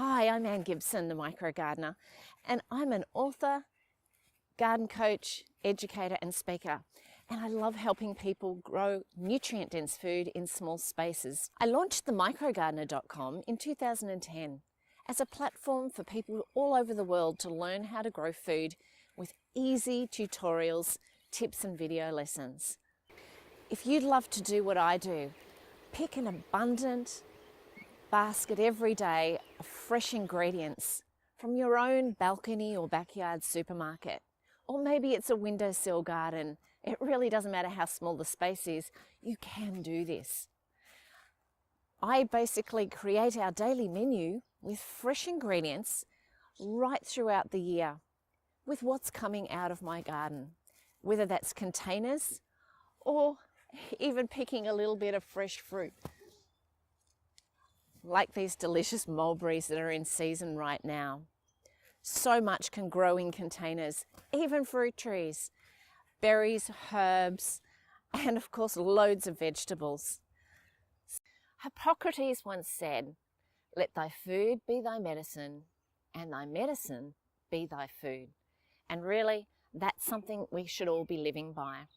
Hi, I'm Anne Gibson, the Micro Gardener, and I'm an author, garden coach, educator and speaker, and I love helping people grow nutrient-dense food in small spaces. I launched themicrogardener.com in 2010 as a platform for people all over the world to learn how to grow food with easy tutorials, tips and video lessons. If you'd love to do what I do, pick an abundant basket every day of fresh ingredients from your own balcony or backyard supermarket. Or maybe it's a windowsill garden. It really doesn't matter how small the space is, you can do this. I basically create our daily menu with fresh ingredients right throughout the year with what's coming out of my garden, whether that's containers or even picking a little bit of fresh fruit, like these delicious mulberries that are in season right now. So much can grow in containers, even fruit trees, berries, herbs, and of course loads of vegetables. Hippocrates once said, "Let thy food be thy medicine, and thy medicine be thy food." And really, that's something we should all be living by.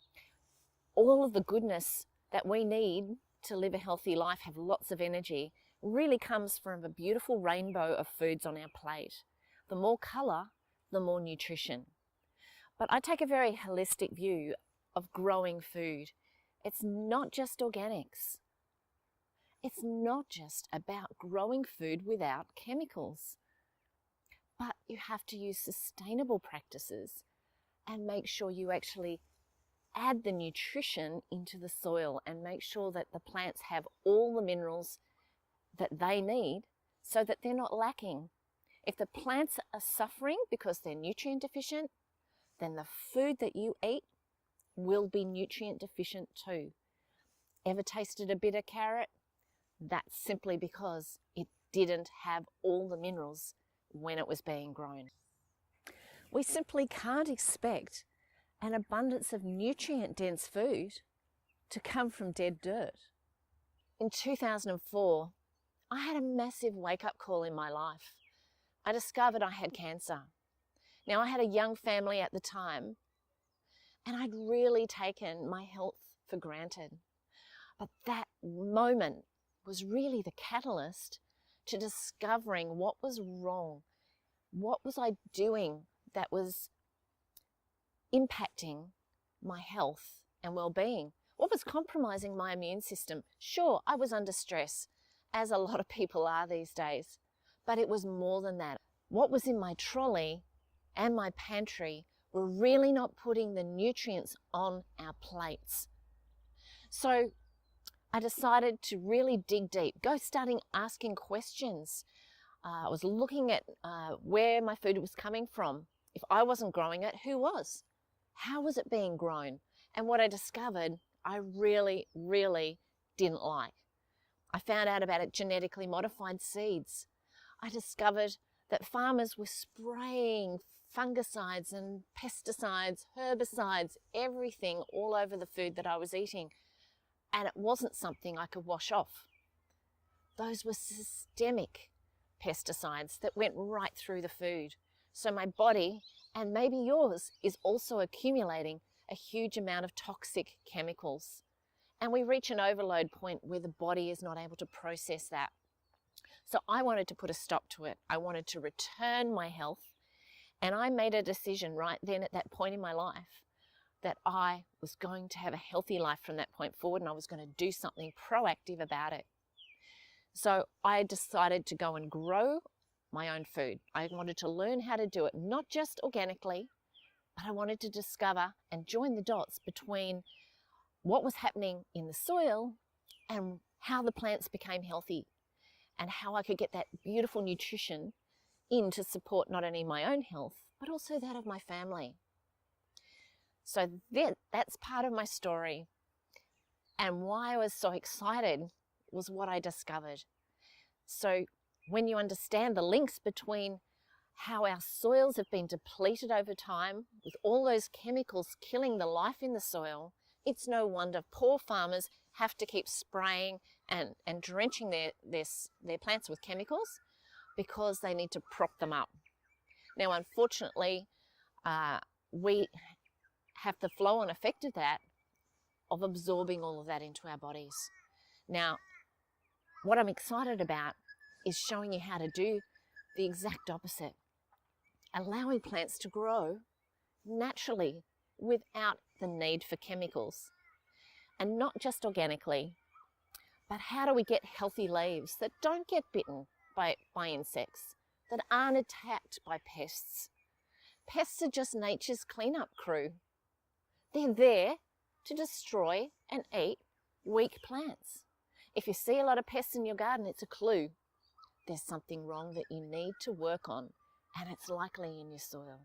All of the goodness that we need to live a healthy life, have lots of energy, really comes from a beautiful rainbow of foods on our plate. The more colour, the more nutrition. But I take a very holistic view of growing food. It's not just organics. It's not just about growing food without chemicals. But you have to use sustainable practices and make sure you actually add the nutrition into the soil and make sure that the plants have all the minerals that they need so that they're not lacking. If the plants are suffering because they're nutrient deficient, then the food that you eat will be nutrient deficient too. Ever tasted a bitter carrot? That's simply because it didn't have all the minerals when it was being grown. We simply can't expect an abundance of nutrient-dense food to come from dead dirt. In 2004, I had a massive wake-up call in my life. I discovered I had cancer. Now, I had a young family at the time, and I'd really taken my health for granted. But that moment was really the catalyst to discovering what was wrong. What was I doing that was impacting my health and well-being? What was compromising my immune system? Sure, I was under stress, as a lot of people are these days, but it was more than that. What was in my trolley and my pantry were really not putting the nutrients on our plates. So I decided to really dig deep, go starting asking questions. I was looking at where my food was coming from. If I wasn't growing it, who was? How was it being grown? And what I discovered, I really, really didn't like. I found out about genetically modified seeds. I discovered that farmers were spraying fungicides and pesticides, herbicides, everything all over the food that I was eating. And it wasn't something I could wash off. Those were systemic pesticides that went right through the food. So my body, and maybe yours, is also accumulating a huge amount of toxic chemicals. And we reach an overload point where the body is not able to process that. So I wanted to put a stop to it. I wanted to return my health. And I made a decision right then at that point in my life that I was going to have a healthy life from that point forward, and I was going to do something proactive about it. So I decided to go and grow my own food. I wanted to learn how to do it, not just organically, but I wanted to discover and join the dots between what was happening in the soil and how the plants became healthy and how I could get that beautiful nutrition in to support not only my own health, but also that of my family. So that's part of my story. And why I was so excited was what I discovered. So when you understand the links between how our soils have been depleted over time with all those chemicals killing the life in the soil, it's no wonder poor farmers have to keep spraying and drenching their plants with chemicals. because they need to prop them up. Now, unfortunately, we have the flow-on effect of that, of absorbing all of that into our bodies. Now, what I'm excited about is showing you how to do the exact opposite, allowing plants to grow naturally without the need for chemicals. And not just organically, but how do we get healthy leaves that don't get bitten by insects, that aren't attacked by pests? Pests are just nature's cleanup crew. They're there to destroy and eat weak plants. If you see a lot of pests in your garden, it's a clue. There's something wrong that you need to work on, and it's likely in your soil.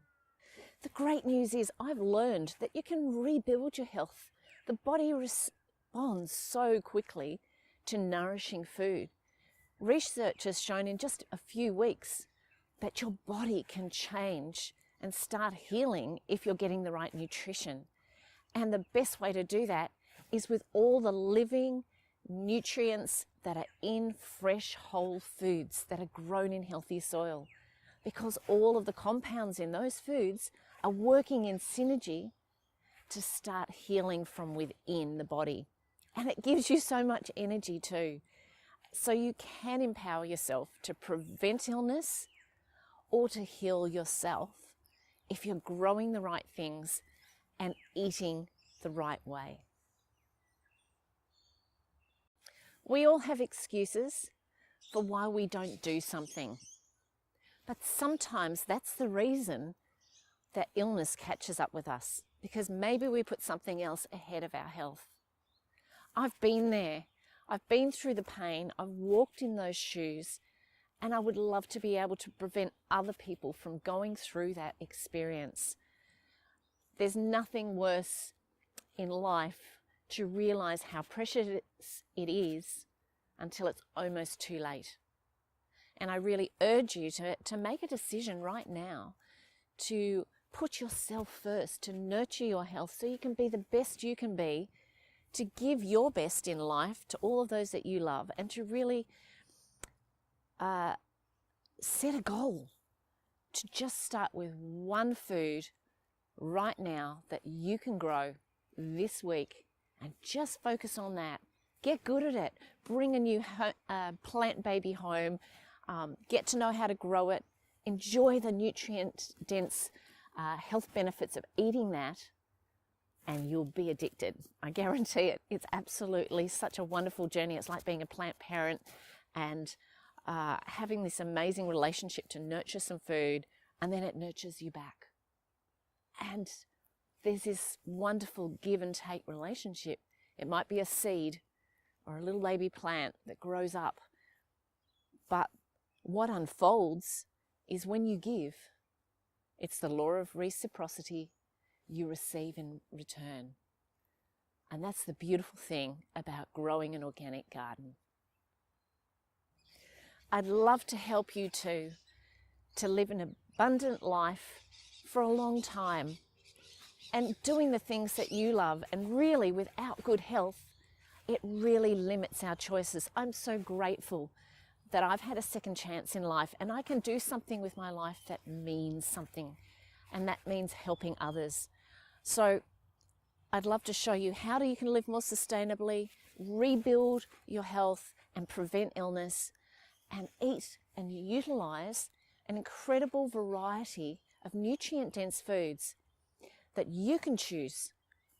The great news is I've learned that you can rebuild your health. The body responds so quickly to nourishing food. Research has shown in just a few weeks that your body can change and start healing if you're getting the right nutrition. And the best way to do that is with all the living nutrients that are in fresh whole foods that are grown in healthy soil, because all of the compounds in those foods are working in synergy to start healing from within the body. And it gives you so much energy too. So you can empower yourself to prevent illness or to heal yourself if you're growing the right things and eating the right way. We all have excuses for why we don't do something. But sometimes that's the reason that illness catches up with us, because maybe we put something else ahead of our health. I've been there. I've been through the pain. I've walked in those shoes, and I would love to be able to prevent other people from going through that experience. There's nothing worse in life to realize how precious it is until it's almost too late. And I really urge you to make a decision right now to put yourself first, to nurture your health so you can be the best you can be, to give your best in life to all of those that you love, and to really set a goal to just start with one food right now that you can grow this week, and just focus on that. Get good at it. Bring a new plant baby home. Get to know how to grow it. Enjoy the nutrient-dense health benefits of eating that, and you'll be addicted. I guarantee it. It's absolutely such a wonderful journey. It's like being a plant parent and having this amazing relationship to nurture some food, and then it nurtures you back. And there's this wonderful give and take relationship. It might be a seed or a little baby plant that grows up. But what unfolds is when you give, it's the law of reciprocity. You receive in return. And that's the beautiful thing about growing an organic garden. I'd love to help you to live an abundant life for a long time, and doing the things that you love. And really, without good health, it really limits our choices. I'm so grateful that I've had a second chance in life, and I can do something with my life that means something, and that means helping others. So I'd love to show you how you can live more sustainably, rebuild your health and prevent illness, and eat and utilize an incredible variety of nutrient-dense foods that you can choose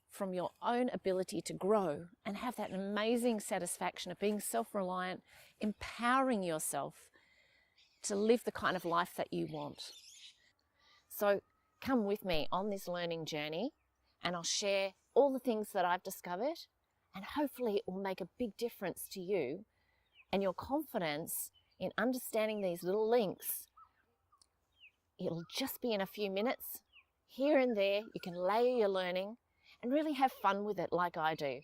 from your own ability to grow and have that amazing satisfaction of being self-reliant, empowering yourself to live the kind of life that you want. So come with me on this learning journey, and I'll share all the things that I've discovered, and hopefully it will make a big difference to you and your confidence in understanding these little links. It'll just be in a few minutes. Here and there, you can layer your learning and really have fun with it like I do.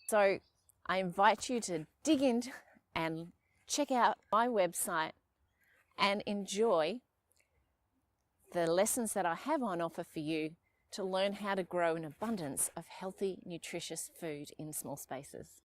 So I invite you to dig in and check out my website and enjoy the lessons that I have on offer for you to learn how to grow an abundance of healthy, nutritious food in small spaces.